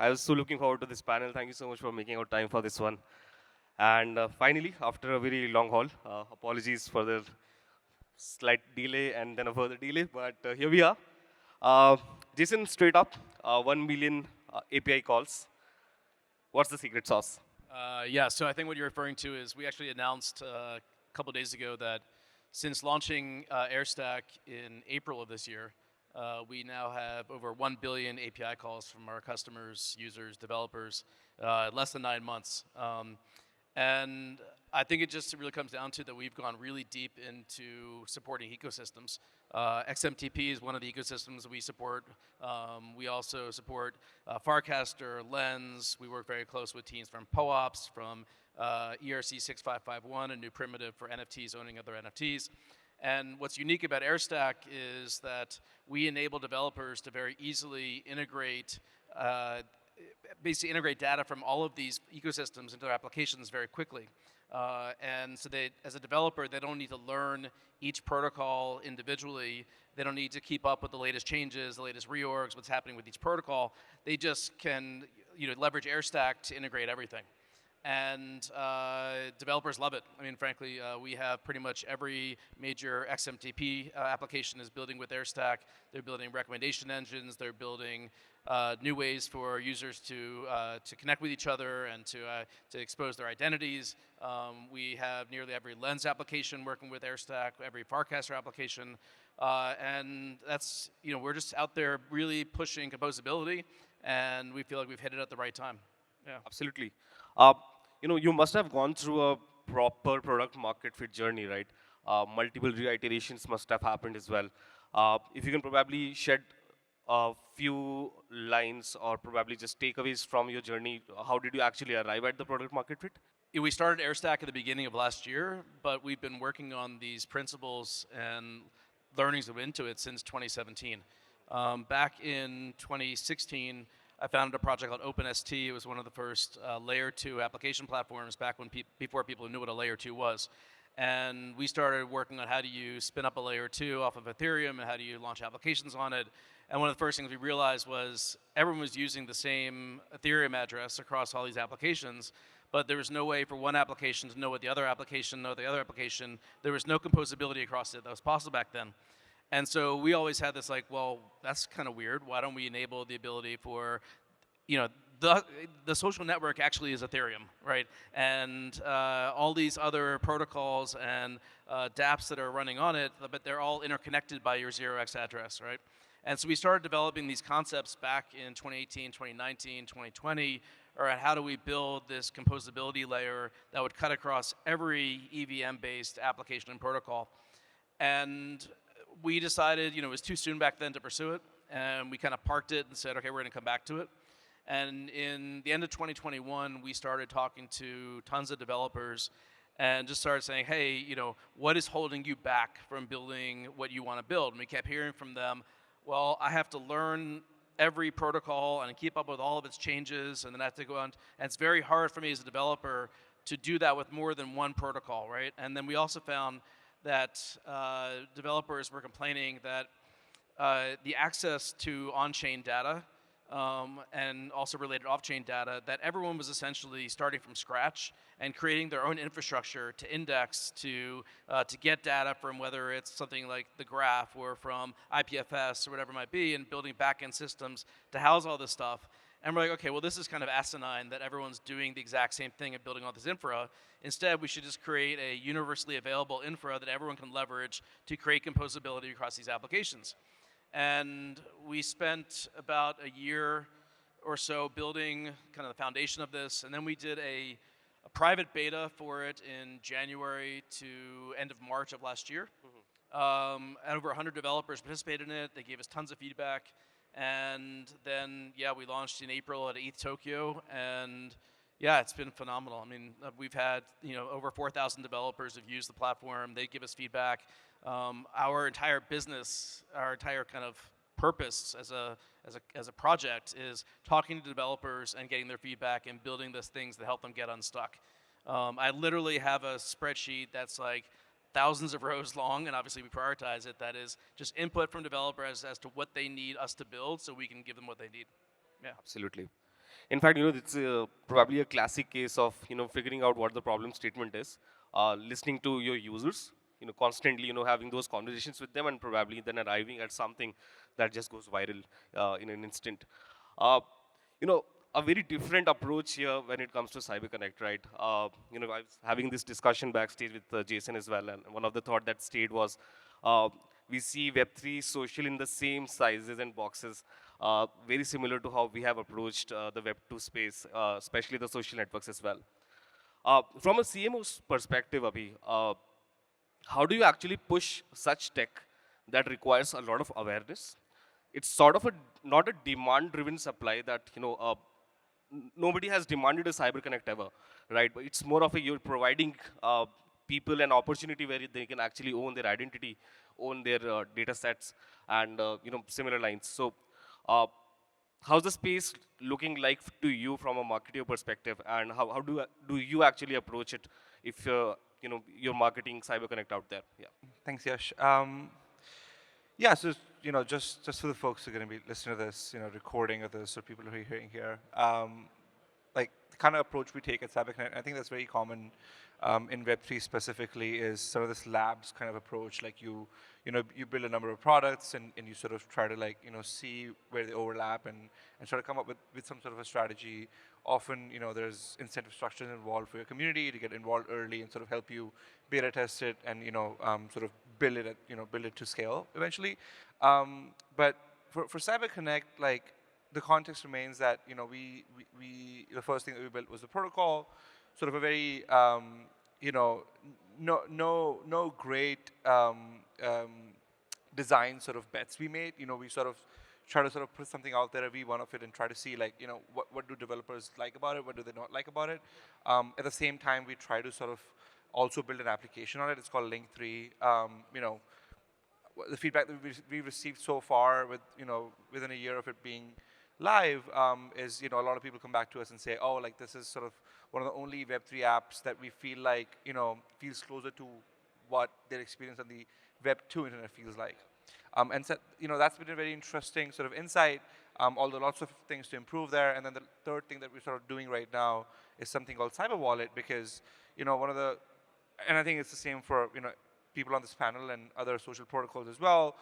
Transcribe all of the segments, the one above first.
I was so looking forward to this panel. Thank you so much for making out time for this one. And finally, after a very long haul, apologies for the slight delay and then a further delay, but here we are. Uh, Jason, straight up, 1 million API calls. What's the secret sauce? Yeah, so I think what you're referring to is we actually announced a couple days ago that since launching Airstack in April of this year, we now have over 1 billion API calls from our customers, users, developers, less than 9 months. And I think it just really comes down to that we've gone really deep into supporting ecosystems. XMTP is one of the ecosystems we support. We also support Farcaster, Lens. We work very close with teams from POOPs, from ERC 6551, a new primitive for NFTs owning other NFTs. And what's unique about Airstack is that we enable developers to very easily integrate basically integrate data from all of these ecosystems into their applications very quickly. And so they, as a developer, they don't need to learn each protocol individually. They don't need to keep up with the latest changes, the latest reorgs, what's happening with each protocol. They just can leverage Airstack to integrate everything. And developers love it. I mean, frankly, we have pretty much every major XMTP application is building with Airstack. They're building recommendation engines. They're building new ways for users to connect with each other and to expose their identities. We have nearly every Lens application working with Airstack, every Farcaster application, and that's we're just out there really pushing composability, and we feel like we've hit it at the right time. Yeah, absolutely. You must have gone through a proper product market fit journey, right? Multiple reiterations must have happened as well. If you can probably shed a few lines or probably just takeaways from your journey, how did you actually arrive at the product market fit? We started Airstack at the beginning of last year, but we've been working on these principles and learnings into it since 2017. Back in 2016, I founded a project called OpenST. It was one of the first layer 2 application platforms back when before people knew what a layer 2 was. And we started working on how do you spin up a layer 2 off of Ethereum and how do you launch applications on it. And one of the first things we realized was everyone was using the same Ethereum address across all these applications, but there was no way for one application to know what the other application know the other application. There was no composability across it that was possible back then. And so we always had this like, well, that's kind of weird. Why don't we enable the ability for, the social network actually is Ethereum, right? And all these other protocols and dApps that are running on it, but they're all interconnected by your 0x address, right? And so we started developing these concepts back in 2018, 2019, 2020, around how do we build this composability layer that would cut across every EVM-based application and protocol. And we decided, it was too soon back then to pursue it, and we kind of parked it and said, okay, we're going to come back to it. And in the end of 2021, we started talking to tons of developers and just started saying, hey, what is holding you back from building what you want to build? And we kept hearing from them, well, I have to learn every protocol and keep up with all of its changes, and then I have to go on. And it's very hard for me as a developer to do that with more than one protocol, right? And then we also found that developers were complaining that the access to on-chain data and also related off-chain data, that everyone was essentially starting from scratch and creating their own infrastructure to index, to get data from whether it's something like the graph or from IPFS or whatever it might be, and building back-end systems to house all this stuff. And we're like, okay, well, this is kind of asinine that everyone's doing the exact same thing and building all this infra. Instead, we should just create a universally available infra that everyone can leverage to create composability across these applications. And we spent about a year or so building kind of the foundation of this, and then we did a private beta for it in January to end of March of last year. And over 100 developers participated in it. They gave us tons of feedback. And then, yeah, we launched in April at ETH Tokyo, and yeah, it's been phenomenal. I mean, we've had over 4,000 developers have used the platform. They give us feedback. Our entire business, our entire kind of purpose as a project is talking to developers and getting their feedback and building those things that help them get unstuck. I literally have a spreadsheet that's like thousands of rows long, and obviously we prioritize it. That is just input from developers as to what they need us to build so we can give them what they need. Yeah. Absolutely. In fact, it's probably a classic case of, figuring out what the problem statement is, listening to your users, constantly, having those conversations with them and probably then arriving at something that just goes viral in an instant. Uh, you know, a very different approach here when it comes to CyberConnect, right? I was having this discussion backstage with Jason as well, and one of the thought that stayed was, uh, we see Web3 social in the same sizes and boxes, very similar to how we have approached the Web2 space, especially the social networks as well. From a CMO's perspective, Abhi, how do you actually push such tech that requires a lot of awareness? It's sort of a not a demand-driven supply that nobody has demanded a CyberConnect ever, right? But it's more of a you're providing people an opportunity where they can actually own their identity, own their data sets, and similar lines. So, uh, how's the space looking like to you from a marketer perspective, and how do you actually approach it if you're marketing CyberConnect out there? Yeah. Thanks, Yash. Yeah, so just for the folks who are going to be listening to this, recording of this, or people who are hearing here, like the kind of approach we take at CyberConnect, I think that's very common in Web3 specifically, is sort of this labs kind of approach. Like you build a number of products and you sort of try to see where they overlap and sort of come up with some sort of a strategy. Often, there's incentive structures involved for your community to get involved early and sort of help you beta test it and sort of build it to scale eventually. But for CyberConnect, like the context remains that we the first thing that we built was the protocol, sort of a very no great design sort of bets we made. We sort of try to sort of put something out there, every one of it, and try to see like what do developers like about it, what do they not like about it. At the same time, we try to sort of also build an application on it. It's called Link3. The feedback that we've received so far, within a year of it being live, is a lot of people come back to us and say, oh, like this is sort of one of the only Web3 apps that we feel like feels closer to what their experience on the Web2 internet feels like. And so, that's been a very interesting sort of insight, although lots of things to improve there. And then the third thing that we're sort of doing right now is something called Cyber Wallet, because one of the, and I think it's the same for people on this panel and other social protocols as well.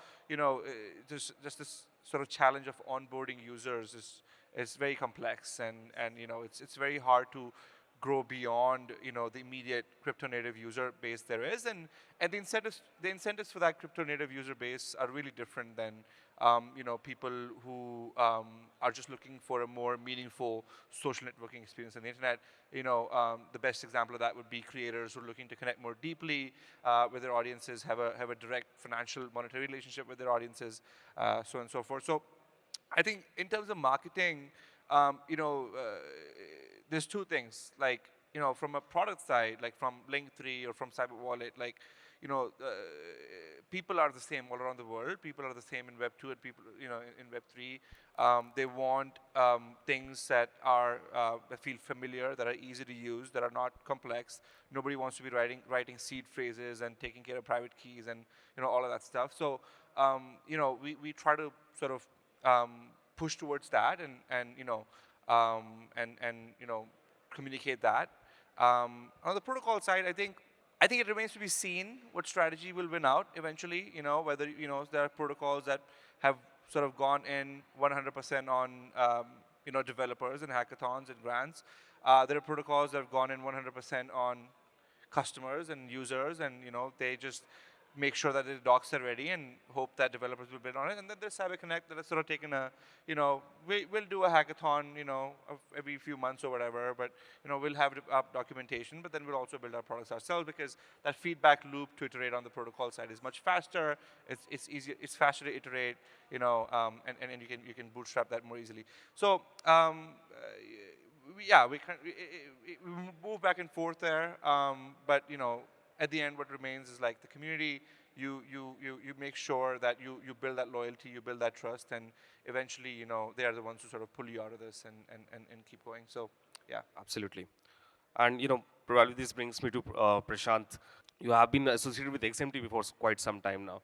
Just this sort of challenge of onboarding users is very complex, and it's very hard to grow beyond the immediate crypto native user base there is, and the incentives for that crypto native user base are really different than people who are just looking for a more meaningful social networking experience on the internet. The best example of that would be creators who are looking to connect more deeply with their audiences, have a direct financial monetary relationship with their audiences, so on and so forth. So I think in terms of marketing, there's two things. Like, from a product side, like from Link3 or from Cyber Wallet, like, people are the same all around the world. People are the same in Web2 and people, in Web3. They want things that are that feel familiar, that are easy to use, that are not complex. Nobody wants to be writing seed phrases and taking care of private keys and all of that stuff. So we try to sort of push towards that and communicate that. On the protocol side, I think it remains to be seen what strategy will win out eventually. Whether there are protocols that have sort of gone in 100% on developers and hackathons and grants. There are protocols that have gone in 100% on customers and users, and they just make sure that the docs are ready and hope that developers will build on it. And then there's CyberConnect that has sort of taken we'll do a hackathon, every few months or whatever, but, we'll have documentation, but then we'll also build our products ourselves, because that feedback loop to iterate on the protocol side is much faster. It's easier, it's faster to iterate, and you can bootstrap that more easily. So, we move back and forth there, but, at the end, what remains is like the community. You make sure that you build that loyalty, you build that trust, and eventually, they are the ones who sort of pull you out of this and keep going. So, yeah. Absolutely. And probably this brings me to Prashant. You have been associated with XMTP for quite some time now,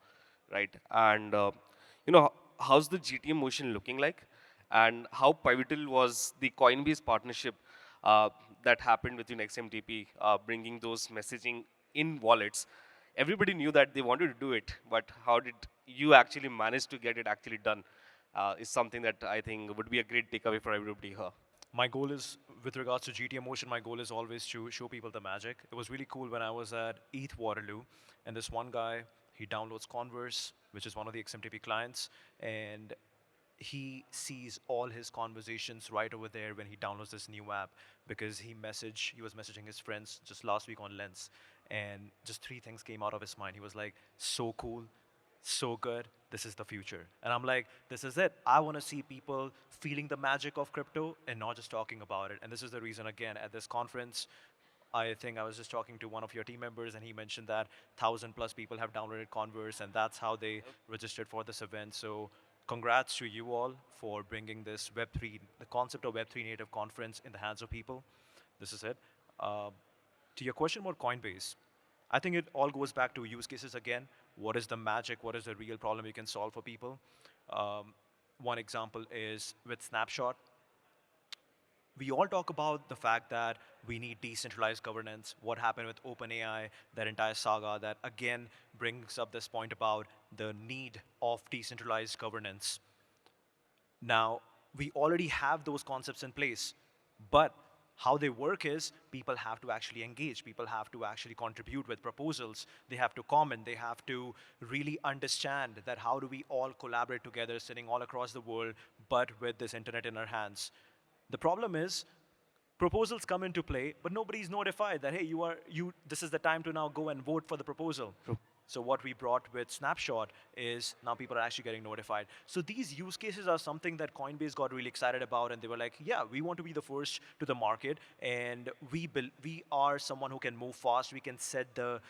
right? And how's the GTM motion looking like? and how pivotal was the Coinbase partnership uh, that happened between XMTP, bringing those messaging in wallets. Everybody knew that they wanted to do it, but how did you actually manage to get it actually done? Is something that I think would be a great takeaway for everybody here. My goal is, with regards to GT Emotion, my goal is always to show people the magic. It was really cool when I was at ETH Waterloo, and this one guy, he downloads Converse, which is one of the XMTP clients, and he sees all his conversations right over there when he downloads this new app, because he was messaging his friends just last week on Lens, and just three things came out of his mind. He was like, so cool, so good, this is the future. And I'm like, this is it. I want to see people feeling the magic of crypto and not just talking about it. And this is the reason, again, at this conference, I think I was just talking to one of your team members, and he mentioned that 1,000+ people have downloaded Converse, and that's how they registered for this event. So congrats to you all for bringing this Web3, the concept of Web3 native conference in the hands of people. This is it. Uh, to your question about Coinbase, I think it all goes back to use cases again. What is the magic? What is the real problem you can solve for people? One example is with Snapshot. We all talk about the fact that we need decentralized governance. What happened with OpenAI, that entire saga that again brings up this point about the need of decentralized governance. Now, we already have those concepts in place, but how they work is people have to actually engage, people have to actually contribute with proposals, they have to comment, they have to really understand that how do we all collaborate together sitting all across the world, but with this internet in our hands. The problem is proposals come into play, but nobody's notified that, hey, this is the time to now go and vote for the proposal. True. So what we brought with Snapshot is now people are actually getting notified. So these use cases are something that Coinbase got really excited about, and they were like, yeah, we want to be the first to the market, and we are someone who can move fast. We can set the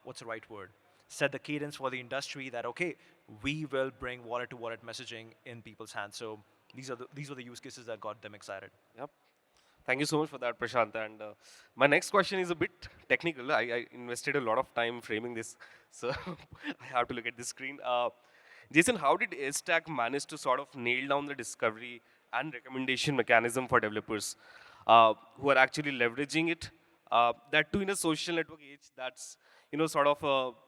what's the right word? Set the cadence for the industry that, okay, we will bring wallet-to-wallet messaging in people's hands. So these were the use cases that got them excited. Yep. Thank you so much for that, Prashant. And my next question is a bit technical. I invested a lot of time framing this, so I have to look at the screen. Jason, how did Airstack manage to sort of nail down the discovery and recommendation mechanism for developers who are actually leveraging it? That too in a social network age that's sort of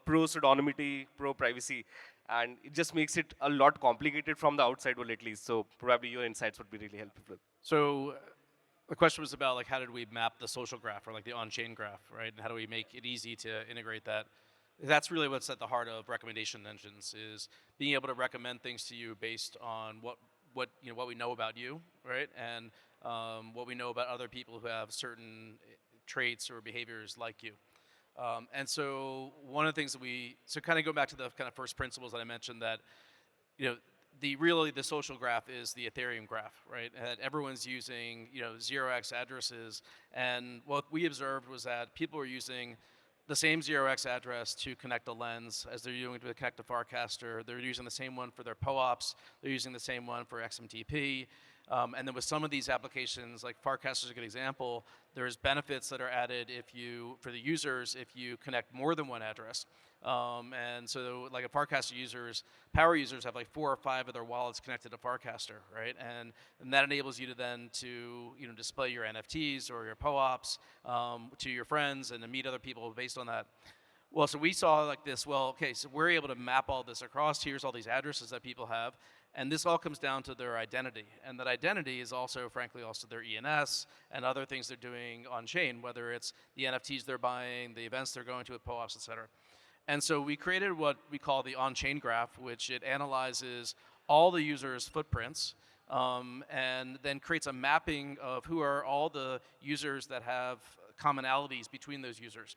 pro-pseudonymity, pro-privacy, and it just makes it a lot complicated from the outside world at least. So probably your insights would be really helpful. So the question was about like how did we map the social graph or like the on-chain graph, right? And how do we make it easy to integrate that? That's really what's at the heart of recommendation engines, is being able to recommend things to you based on what we know about you, right? And what we know about other people who have certain traits or behaviors like you. And so one of the things that so kind of go back to the kind of first principles that I mentioned, that the social graph is the Ethereum graph, right? And everyone's using 0x addresses, and what we observed was that people were using the same 0x address to connect a Lens as they're using to connect a Farcaster. They're using the same one for their POAPs. They're using the same one for XMTP. And then with some of these applications, like Farcaster is a good example, there's benefits that are added for the users if you connect more than one address. And so like a Farcaster power users have like 4 or 5 of their wallets connected to Farcaster, right? And that enables you to then display your NFTs or your POAPs to your friends and to meet other people based on that. Well, so we saw like this, so we're able to map all this across. Here's all these addresses that people have. And this all comes down to their identity. And that identity is also, frankly, also their ENS and other things they're doing on chain, whether it's the NFTs they're buying, the events they're going to with POAPs, et cetera. And so we created what we call the on-chain graph, which it analyzes all the users' footprints and then creates a mapping of who are all the users that have commonalities between those users.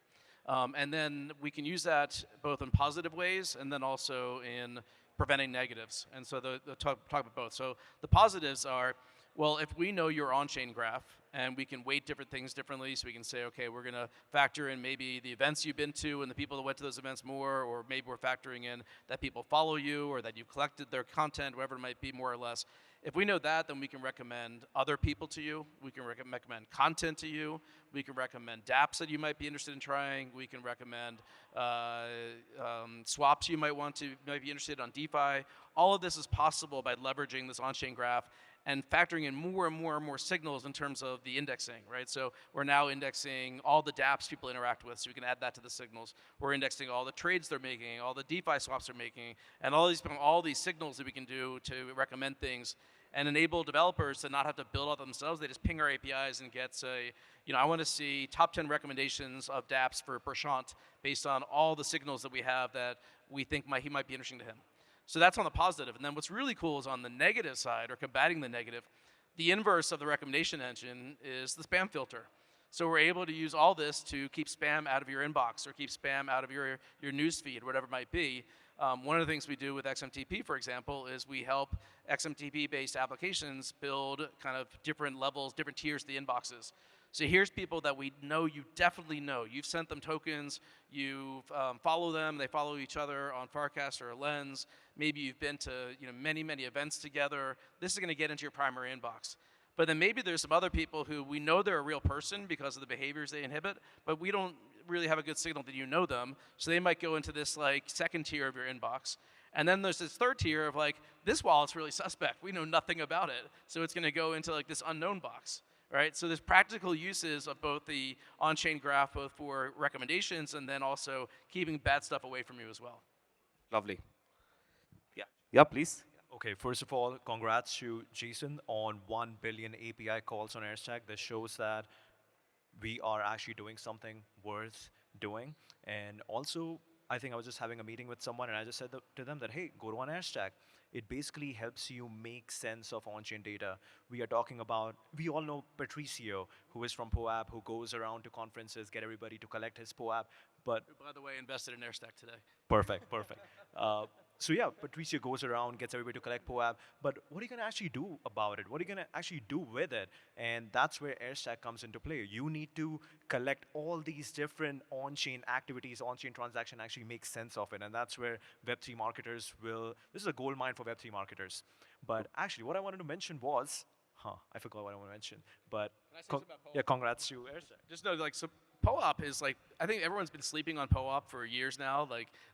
And then we can use that both in positive ways and then also in preventing negatives. And so the talk about both. So the positives are, well, if we know your on-chain graph and we can weight different things differently, so we can say, okay, we're going to factor in maybe the events you've been to and the people that went to those events more, or maybe we're factoring in that people follow you or that you've collected their content, whatever it might be more or less. If we know that, then we can recommend other people to you. We can recommend content to you. We can recommend dApps that you might be interested in trying. We can recommend swaps you might be interested on DeFi. All of this is possible by leveraging this on-chain graph and factoring in more and more and more signals in terms of the indexing, right? So we're now indexing all the dApps people interact with, so we can add that to the signals. We're indexing all the trades they're making, all the DeFi swaps they're making, and all these signals that we can do to recommend things and enable developers to not have to build out themselves. They just ping our APIs and get, say, I want to see top 10 recommendations of dApps for Prashant based on all the signals that we have that we think he might be interesting to him. So that's on the positive. And then what's really cool is on the negative side, or combating the negative, the inverse of the recommendation engine is the spam filter. So we're able to use all this to keep spam out of your inbox or keep spam out of your news feed, whatever it might be. One of the things we do with XMTP, for example, is we help XMTP-based applications build kind of different levels, different tiers of the inboxes. So here's people that we know you definitely know. You've sent them tokens, you follow them, they follow each other on Farcast or Lens. Maybe you've been to many, many events together. This is going to get into your primary inbox. But then maybe there's some other people who we know they're a real person because of the behaviors they inhibit, but we don't really have a good signal that you know them. So they might go into this second tier of your inbox. And then there's this third tier of this wallet's really suspect. We know nothing about it. So it's going to go into this unknown box. Right? So there's practical uses of both the on-chain graph, both for recommendations and then also keeping bad stuff away from you as well. Lovely. Yeah. Yeah, please. Okay, first of all, congrats to Jason on 1 billion API calls on Airstack. This shows that we are actually doing something worth doing. And also, I think I was just having a meeting with someone and I just said to them that, hey, go to an Airstack. It basically helps you make sense of on-chain data. We are talking about, we all know Patricio, who is from POAP, who goes around to conferences, get everybody to collect his POAP. But who, by the way, invested in Airstack today. Perfect, perfect. So yeah, Patricio goes around, gets everybody to collect POAP, but what are you going to actually do about it? What are you going to actually do with it? And that's where Airstack comes into play. You need to collect all these different on-chain activities, on-chain transaction, actually make sense of it. And that's where Web3 marketers this is a gold mine for Web3 marketers. But actually, what I wanted to mention was, I forgot what I want to mention, but Can I say something about POAP? yeah, congrats to Airstack. Just know, so POAP is I think everyone's been sleeping on POAP for years now,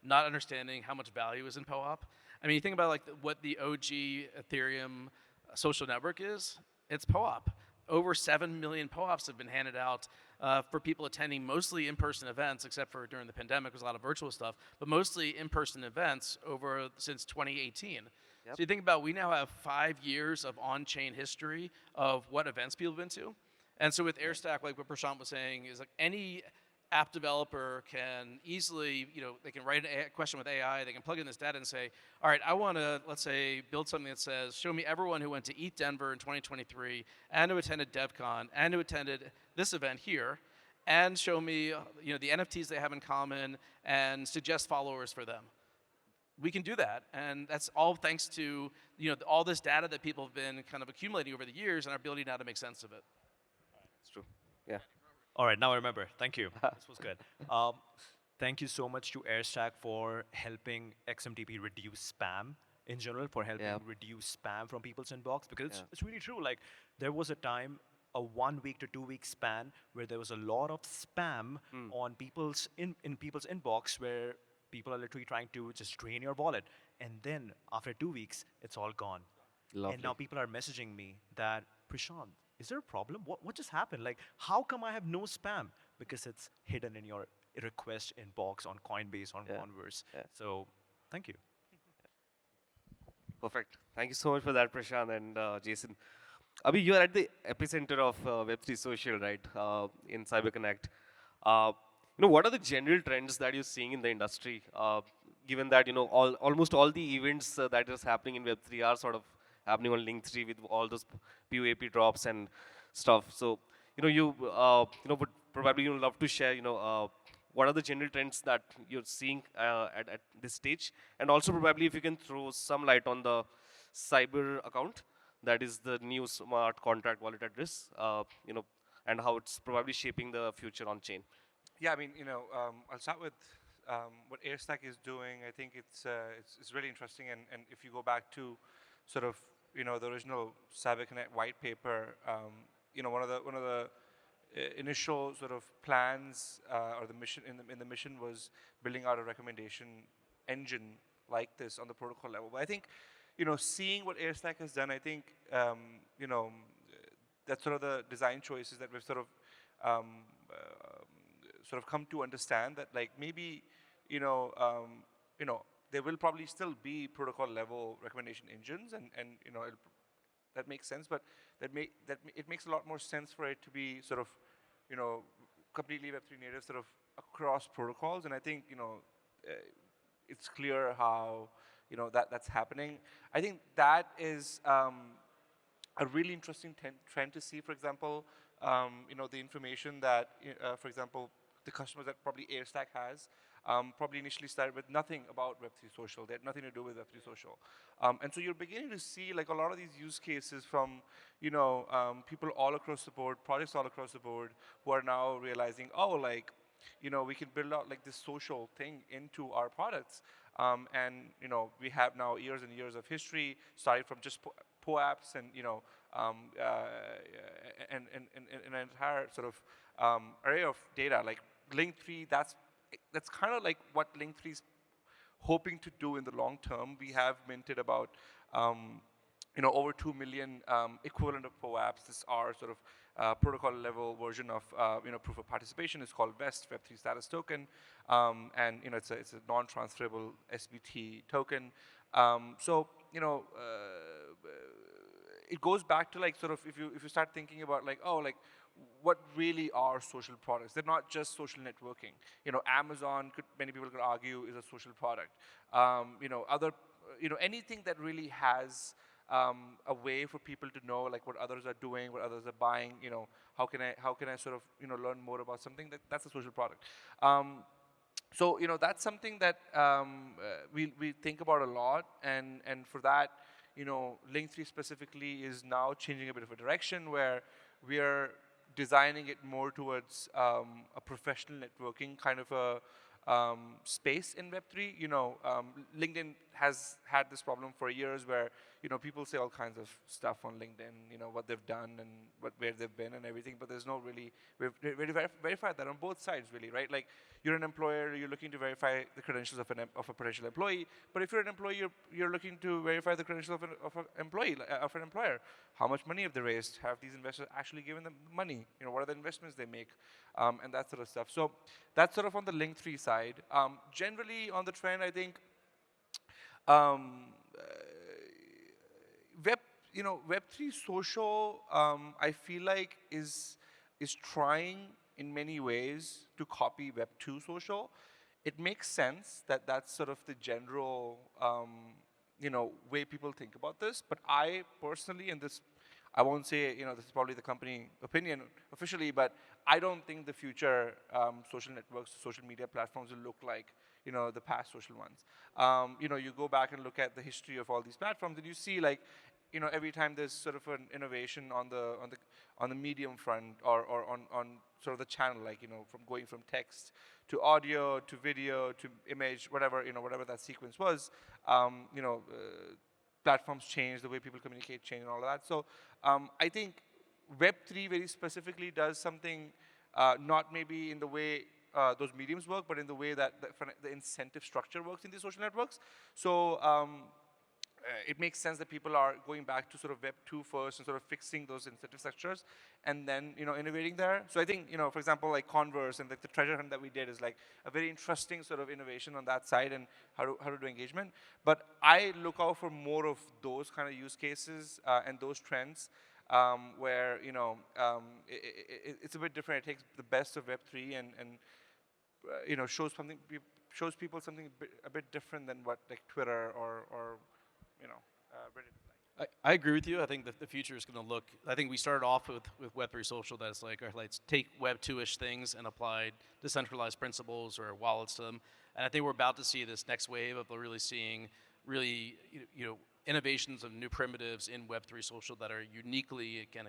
not understanding how much value is in POAP. I mean, you think about what the OG Ethereum social network is, it's POAP. Over 7 million POAPs have been handed out for people attending mostly in-person events, except for during the pandemic, there was a lot of virtual stuff, but mostly in-person events since 2018. Yep. So you think about, we now have 5 years of on-chain history of what events people have been to. And so with Airstack, like what Prashant was saying, is any app developer can easily, they can write a question with AI, they can plug in this data and say, all right, I want to, let's say, build something that says, show me everyone who went to ETH Denver in 2023 and who attended DevCon and who attended this event here, and show me, the NFTs they have in common and suggest followers for them. We can do that, and that's all thanks to, all this data that people have been kind of accumulating over the years and our ability now to make sense of it. It's true. Yeah. All right, now I remember. Thank you. This was good. Thank you so much to Airstack for helping XMTP reduce spam in general, for helping reduce spam from people's inbox, because it's really true. There was a time, a 1 week to 2 week span, where there was a lot of spam on people's in people's inbox, where people are literally trying to just drain your wallet. And then after 2 weeks, it's all gone. Lovely. And now people are messaging me that, Prashant, is there a problem? What just happened? How come I have no spam? Because it's hidden in your request inbox on Coinbase, on Converse. Yeah. So, thank you. Perfect. Thank you so much for that, Prashant and Jason. Abhi, you are at the epicenter of Web3 social, right? In CyberConnect. What are the general trends that you're seeing in the industry? Given that almost all the events that is happening in Web3 are sort of happening on Link3 with all those POAP drops and stuff. So, you would probably love to share, what are the general trends that you're seeing at this stage? And also probably if you can throw some light on the Cyber account, that is the new smart contract wallet address, and how it's probably shaping the future on chain. Yeah, I mean, I'll start with what Airstack is doing. I think it's really interesting, and if you go back to sort of the original CyberConnect white paper, one of the initial sort of plans or the mission in the mission was building out a recommendation engine like this on the protocol level. But I think, seeing what Airstack has done, I think, that's sort of the design choices that we've um, come to understand that, like, maybe, there will probably still be protocol level recommendation engines, and that makes sense, but it makes a lot more sense for it to be sort of, completely Web3 native, sort of across protocols. And I think, it's clear how, that's happening. I think that is a really interesting trend to see. For example, the information that, for example, the customers that probably Airstack has, probably initially started with nothing about Web3 social. They had nothing to do with Web3 social. And so you're beginning to see, like, a lot of these use cases from, people all across the board, projects all across the board, who are now realizing, oh, like, we can build out like this social thing into our products. And, we have now years and years of history, starting from just POAPs and, and an entire sort of array of data. Like Link3, that's kind of like what Link3 is hoping to do in the long term. We have minted about over 2 million equivalent of POAPs. This is our sort of protocol level version of proof of participation. It's called VEST, Web3 Status Token, and it's a non-transferable SBT token. So it goes back to, like, sort of, if you start thinking about, like, oh, like, what really are social products? They're not just social networking. Amazon, many people could argue, is a social product. Anything that really has a way for people to know, like, what others are doing, what others are buying. How can I sort of learn more about something? That's a social product. So that's something that we think about a lot, and for that, Link3 specifically is now changing a bit of a direction where we are designing it more towards a professional networking kind of a space in Web3. LinkedIn has had this problem for years where, people say all kinds of stuff on LinkedIn, what they've done and where they've been and everything, but there's no really, we've verified that on both sides, really, right? Like, you're an employer, you're looking to verify the credentials of a potential employee, but if you're an employee, you're looking to verify the credentials of an employee, of an employer. How much money have they raised? Have these investors actually given them money? What are the investments they make? And that sort of stuff. So that's sort of on the Link3 side. Generally on the trend, I think, Web3 social, I feel like is trying in many ways to copy Web2 social. It makes sense that that's sort of the general, way people think about this. But I personally, and this, I won't say, this is probably the company opinion officially, but I don't think the future social networks, social media platforms will look like, the past social ones. You go back and look at the history of all these platforms, and you see, like, every time there's sort of an innovation on the medium front or on sort of the channel, like, from going from text to audio to video to image, whatever that sequence was, platforms change, the way people communicate change, and all of that. So I think Web3 very specifically does something, not maybe in the way those mediums work, but in the way that the incentive structure works in these social networks. So it makes sense that people are going back to sort of Web2 first and sort of fixing those incentive structures and then, innovating there. So I think, for example, like Converse and like the treasure hunt that we did is like a very interesting sort of innovation on that side and how to do engagement. But I look out for more of those kind of use cases and those trends where, it's a bit different. It takes the best of Web3 and shows people something a bit different than what, like, Twitter or Reddit. I agree with you. I think the future is going to look, I think we started off with Web3 social, that's like, let's take Web2-ish things and apply decentralized principles or wallets to them. And I think we're about to see this next wave of really seeing innovations of new primitives in Web3 social that are uniquely, again,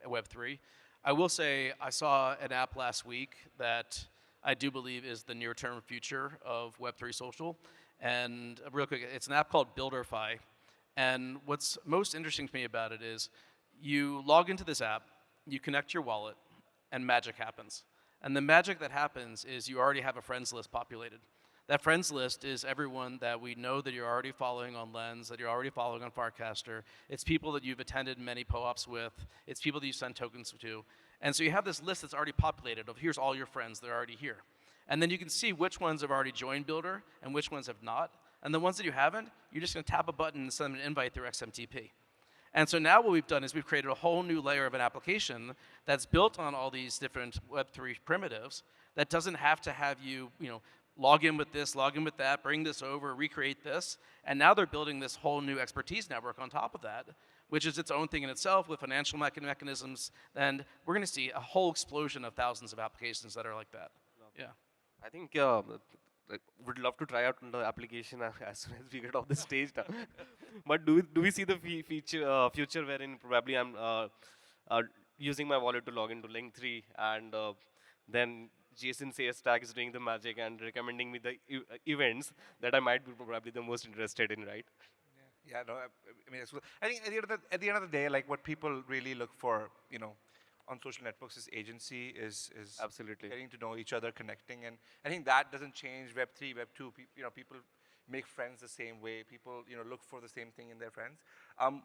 Web3. I will say, I saw an app last week that I do believe is the near-term future of Web3 social. And real quick, it's an app called BuilderFi. And what's most interesting to me about it is you log into this app, you connect your wallet, and magic happens. And the magic that happens is you already have a friends list populated. That friends list is everyone that we know that you're already following on Lens, that you're already following on Farcaster. It's people that you've attended many POAPs with. It's people that you send tokens to. And so you have this list that's already populated of here's all your friends that are already here. And then you can see which ones have already joined Builder and which ones have not. And the ones that you haven't, you're just going to tap a button and send them an invite through XMTP. And so now what we've done is we've created a whole new layer of an application that's built on all these different Web3 primitives that doesn't have to have you, log in with this, log in with that, bring this over, recreate this. And now they're building this whole new expertise network on top of that, which is its own thing in itself with financial mechanisms. And we're going to see a whole explosion of thousands of applications that are like that. Yeah. I think would love to try out the application as soon as we get off the stage now. But do we see the future wherein probably I'm using my wallet to log into Link3 and then Jason's Airstack is doing the magic and recommending me the events that I might be probably the most interested in, right? Yeah, no, I mean, I think at the end of the day, like what people really look for, on social networks is agency, is Absolutely. getting to know each other, connecting, and I think that doesn't change. Web3, Web2, people make friends the same way. People, look for the same thing in their friends.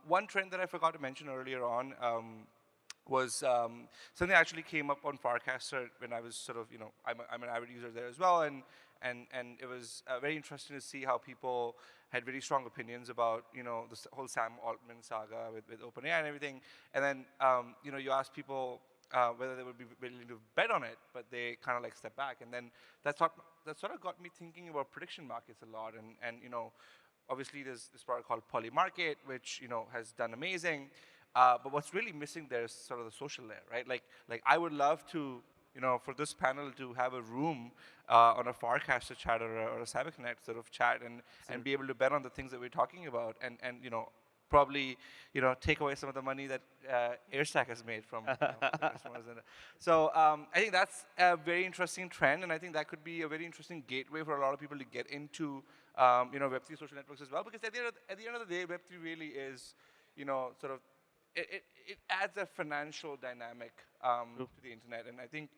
One trend that I forgot to mention earlier on was something that actually came up on Farcaster when I was sort of, I'm an avid user there as well, and it was very interesting to see how people had very strong opinions about, the whole Sam Altman saga with OpenAI and everything. And then, you ask people whether they would be willing to bet on it, but they kind of like step back. And then that sort of got me thinking about prediction markets a lot. And obviously there's this product called Polymarket, which, has done amazing. But what's really missing there is sort of the social layer, right? Like I would love to, for this panel to have a room on a Farcaster chat or a CyberConnect sort of chat and be able to bet on the things that we're talking about and probably, take away some of the money that Airstack has made from the customers. So I think that's a very interesting trend, and I think that could be a very interesting gateway for a lot of people to get into, Web3 social networks as well, because at the end of the day, Web3 really is, sort of, it adds a financial dynamic to the internet, and I think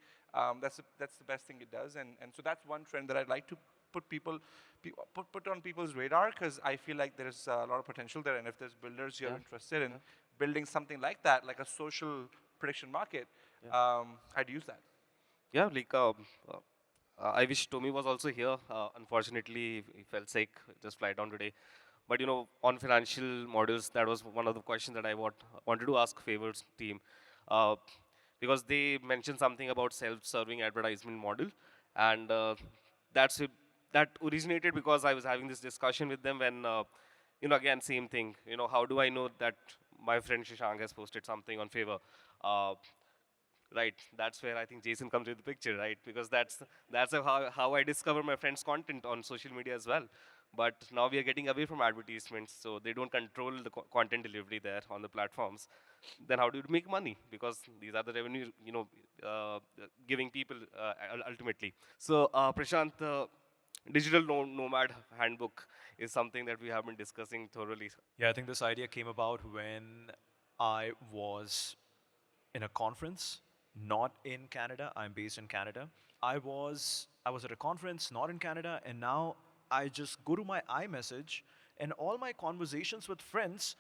that's the best thing it does, and so that's one trend that I'd like to put on people's radar, because I feel like there's a lot of potential there, and if there's builders who are interested in building something like that, like a social prediction market, I'd use that. Yeah, like I wish Tommy was also here. Unfortunately, he fell sick, just fly down today. But on financial models, that was one of the questions that I wanted to ask Favor's team, because they mentioned something about self-serving advertisement model, and that originated because I was having this discussion with them when, again, same thing. How do I know that my friend Shashank has posted something on Favor? Right, that's where I think Jason comes into the picture, right? Because that's how I discover my friends' content on social media as well. But now we are getting away from advertisements, so they don't control the content delivery there on the platforms. Then how do you make money? Because these are the revenue, giving people ultimately. So Prashant, the digital nomad handbook is something that we have been discussing thoroughly. Yeah, I think this idea came about when I was in a conference, not in Canada. I'm based in Canada. I was at a conference, not in Canada, and now I just go to my iMessage, and all my conversations with friends,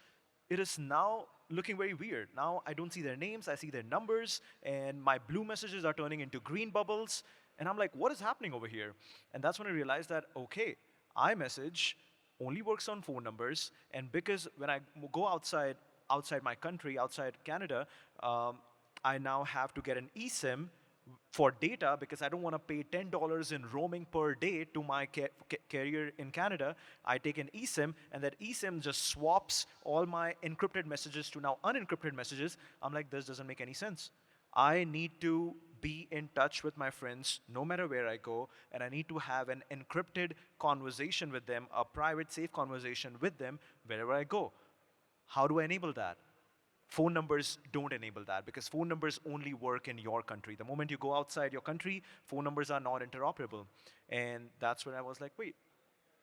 it is now looking very weird. Now I don't see their names, I see their numbers, and my blue messages are turning into green bubbles, and I'm like, what is happening over here? And that's when I realized that, okay, iMessage only works on phone numbers, and because when I go outside my country, outside Canada, I now have to get an eSIM for data because I don't want to pay $10 in roaming per day to my carrier in Canada. I take an eSIM, and that eSIM just swaps all my encrypted messages to now unencrypted messages. I'm like, this doesn't make any sense. I need to be in touch with my friends no matter where I go, and I need to have an encrypted conversation with them, a private, safe conversation with them wherever I go. How do I enable that? Phone numbers don't enable that because phone numbers only work in your country. The moment you go outside your country, phone numbers are not interoperable. And that's when I was like, wait,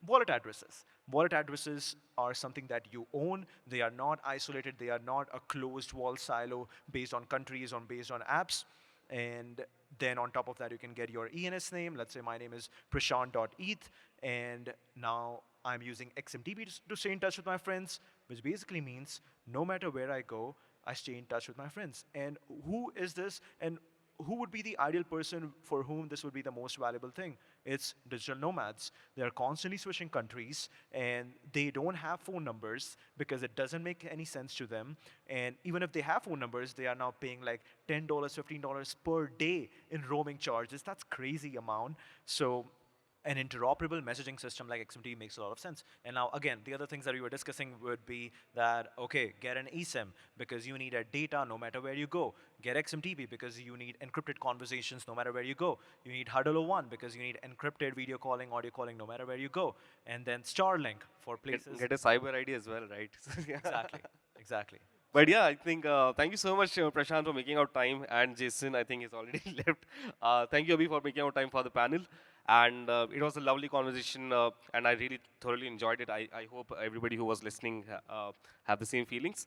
wallet addresses. Wallet addresses are something that you own. They are not isolated. They are not a closed wall silo based on countries or based on apps. And then on top of that, you can get your ENS name. Let's say my name is Prashant.eth, and now I'm using XMTP to stay in touch with my friends, which basically means no matter where I go, I stay in touch with my friends. And who is this? And who would be the ideal person for whom this would be the most valuable thing? It's digital nomads. They're constantly switching countries and they don't have phone numbers because it doesn't make any sense to them. And even if they have phone numbers, they are now paying like $10, $15 per day in roaming charges. That's crazy amount. So an interoperable messaging system like XMT makes a lot of sense. And now, again, the other things that we were discussing would be that, okay, get an eSIM because you need a data no matter where you go. Get XMTP because you need encrypted conversations no matter where you go. You need Huddle 01 because you need encrypted video calling, audio calling no matter where you go. And then Starlink for places. Get a cyber ID as well, right? Exactly, exactly. But yeah, I think thank you so much, Prashant, for making out time, and Jason, I think, is already left. Thank you, Abhi, for making out time for the panel. And it was a lovely conversation, and I really thoroughly enjoyed it. I hope everybody who was listening have the same feelings.